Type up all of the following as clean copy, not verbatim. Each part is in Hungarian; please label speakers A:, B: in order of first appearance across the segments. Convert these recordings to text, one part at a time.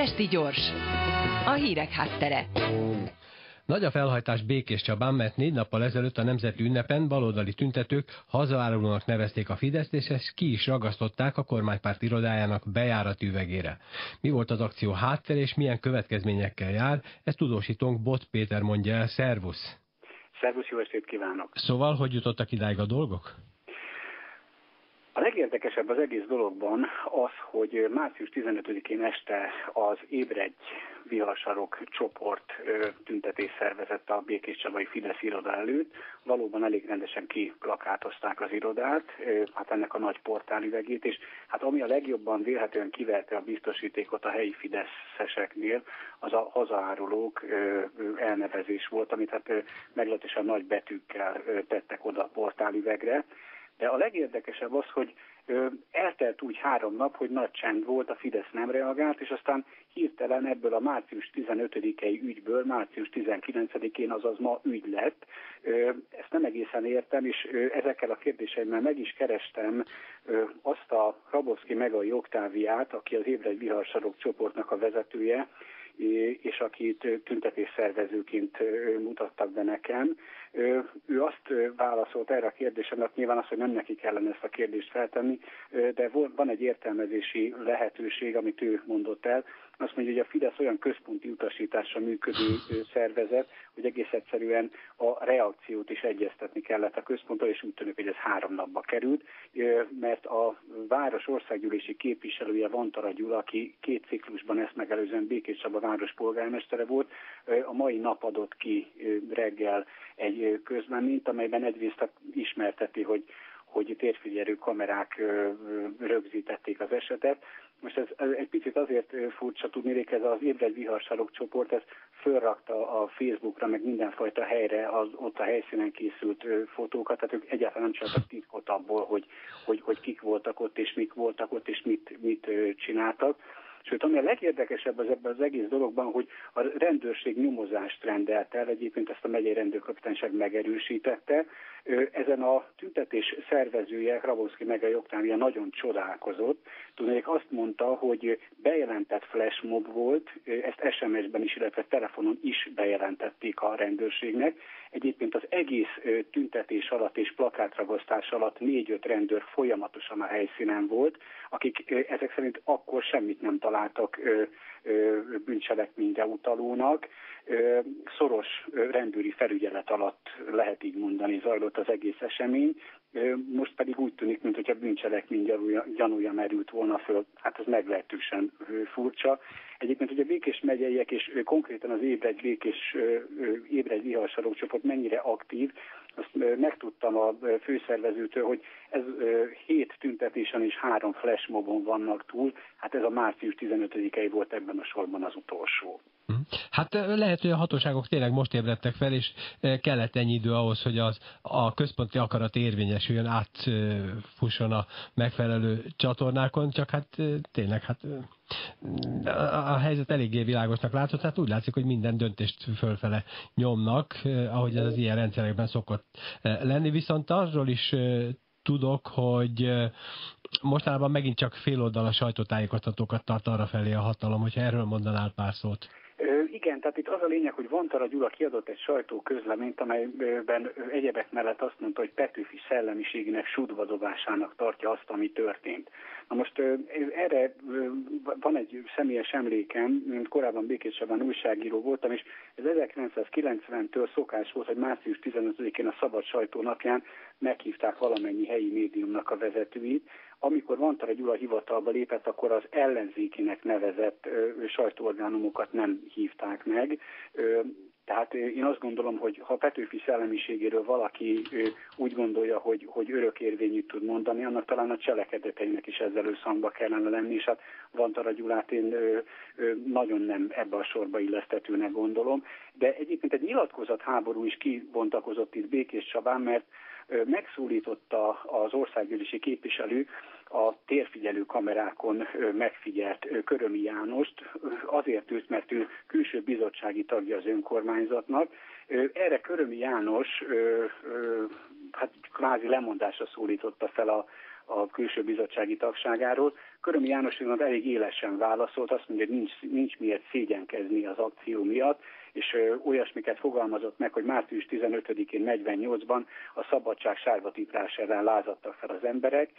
A: Esti Gyors, a hírek háttere.
B: Nagy a felhajtás Békéscsabán, mert 4 nappal ezelőtt a nemzeti ünnepen baloldali tüntetők hazaárulónak nevezték a Fideszt, és ezt ki is ragasztották a kormánypárt irodájának bejárati üvegére. Mi volt az akció háttere, és milyen következményekkel jár, ezt tudósítónk Bot Péter mondja el. Szervusz!
C: Szervusz, jó estét kívánok!
B: Szóval, hogy jutottak idáig a dolgok?
C: A legérdekesebb az egész dologban az, hogy március 15-én este az Ébredj Viharsarok csoport tüntetést szervezett a békéscsabai Fidesz iroda előtt. Valóban elég rendesen kiplakátozták az irodát, hát ennek a nagy portálüvegét, és hát ami a legjobban vélhetően kiverte a biztosítékot a helyi fideszeseknél, az a hazaárulók elnevezés volt, amit hát meglehetősen nagy betűkkel tettek oda a portálüvegre. De a legérdekesebb az, hogy eltelt úgy 3 nap, hogy nagy csend volt, a Fidesz nem reagált, és aztán hirtelen ebből a március 15-i ügyből március 19-én, azaz ma ügy lett. Ezt nem egészen értem, és ezekkel a kérdéseimmel meg is kerestem azt a Hrabowski Megai Oktáviát, aki az Ébredj Viharsarok csoportnak a vezetője, és akit tüntetésszervezőként mutattak be nekem. Ő azt válaszolt erre a kérdésemre, nyilván az, hogy nem neki kellene ezt a kérdést feltenni, de van egy értelmezési lehetőség, amit ő mondott el. Azt mondja, hogy a Fidesz olyan központi utasításra működő szervezet, hogy egész egyszerűen a reakciót is egyeztetni kellett a központtal, és úgy tűnik, hogy ez 3 napba került, mert a város országgyűlési képviselője Vantara Gyula, aki 2 ciklusban ezt megelőzően Békéscsaba város polgármestere volt, a mai nap adott ki reggel egy közleményt, amelyben egyrészt ismerteti, hogy térfigyelő kamerák rögzítették az esetet. Most ez egy picit azért furcsa tudni, ez az Ébredj Viharsarok csoport, ez fölrakta a Facebookra, meg mindenfajta helyre ott a helyszínen készült fotókat, tehát ők egyáltalán nem csináltak titkot abból, hogy kik voltak ott, és mik voltak ott, és mit csináltak. Sőt, ami a legérdekesebb ebben az egész dologban, hogy a rendőrség nyomozást rendelt el, egyébként ezt a megyei rendőrkapitányság megerősítette. Ezen a tüntetés szervezője, Hrabowski Megai Oktávia nagyon csodálkozott. Tudnék, azt mondta, hogy bejelentett flashmob volt, ezt SMS-ben is, illetve telefonon is bejelentették a rendőrségnek. Egyébként az egész tüntetés alatt és plakátragasztás alatt 4-5 rendőr folyamatosan a helyszínen volt, akik ezek szerint akkor semmit nem találtak bűncselekményre utalónak. Szoros rendőri felügyelet alatt, lehet így mondani, zajlott az egész esemény. Most pedig úgy tűnik, mintha bűncselekmény gyanúja merült volna föl. Hát ez meglehetősen furcsa. Egyébként, hogy a Békés megyeiek és konkrétan az Ébredj Viharsarok csoport mennyire aktív, azt megtudtam a főszervezőtől, hogy ez 7 tüntetésen és 3 flashmobon vannak túl. Hát ez a március 15-i volt ebben a sorban az utolsó.
B: Hát lehet, hogy a hatóságok tényleg most ébredtek fel, és kellett ennyi idő ahhoz, hogy a központi akarat érvényesüljön, átfusson a megfelelő csatornákon, csak hát tényleg a helyzet eléggé világosnak látszott, hát úgy látszik, hogy minden döntést fölfele nyomnak, ahogy ez az ilyen rendszerekben szokott lenni, viszont arról is tudok, hogy mostanában megint csak féloldalas sajtótájékoztatókat tart arrafelé a hatalom, hogyha erről mondanál pár szót.
C: Igen, tehát itt az a lényeg, hogy Vantara Gyula kiadott egy sajtóközleményt, amelyben egyebek mellett azt mondta, hogy Petőfi szellemiségének sudvadobásának tartja azt, ami történt. Na most erre van egy személyes emlékem, mint korábban Békéscsabán újságíró voltam, és ez 1990-től szokás volt, hogy március 15-én a Szabad Sajtó napján meghívták valamennyi helyi médiumnak a vezetőit. Amikor Vantara Gyula hivatalba lépett, akkor az ellenzékinek nevezett sajtóorgánumokat nem hívták meg. Tehát én azt gondolom, hogy ha Petőfi szellemiségéről valaki úgy gondolja, hogy örökérvényűt tud mondani, annak talán a cselekedeteinek is ezzel összhangba kellene lenni, és hát Vantara Gyulát én nagyon nem ebbe a sorba illesztetőnek gondolom. De egyébként egy nyilatkozatháború is kibontakozott itt Békéscsabán, mert megszólította az országgyűlési képviselő a térfigyelő kamerákon megfigyelt Körömi Jánost, azért őt, mert ő külső bizottsági tagja az önkormányzatnak. Erre Körömi János hát kvázi lemondásra szólította fel a külső bizottsági tagságáról. Körömi János viszont elég élesen válaszolt, azt mondja, hogy nincs miért szégyenkezni az akció miatt, és olyasmiket fogalmazott meg, hogy március 15-én 48-ban a szabadság sárga tiprás ellen lázadtak fel az emberek.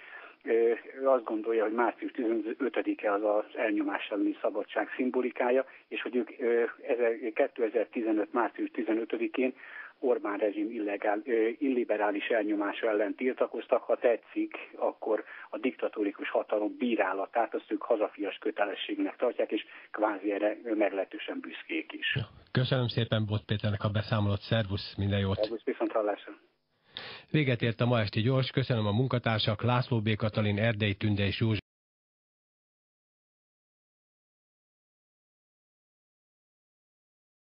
C: Azt gondolja, hogy március 15-e az az elnyomás elleni szabadság szimbolikája, és hogy ők 2015. március 15-én Orbán rezsim illiberális elnyomása ellen tiltakoztak. Ha tetszik, akkor a diktatórikus hatalom bírálatát azt ők hazafias kötelességnek tartják, és kvázi erre meglehetősen büszkék is.
B: Köszönöm szépen Bot Péternek a beszámolót, szervusz, minden jót!
C: Szervusz, viszonthallásra!
B: Véget ért a ma esti gyors, köszönöm a munkatársak László B. Katalin, Erdei Tünde és József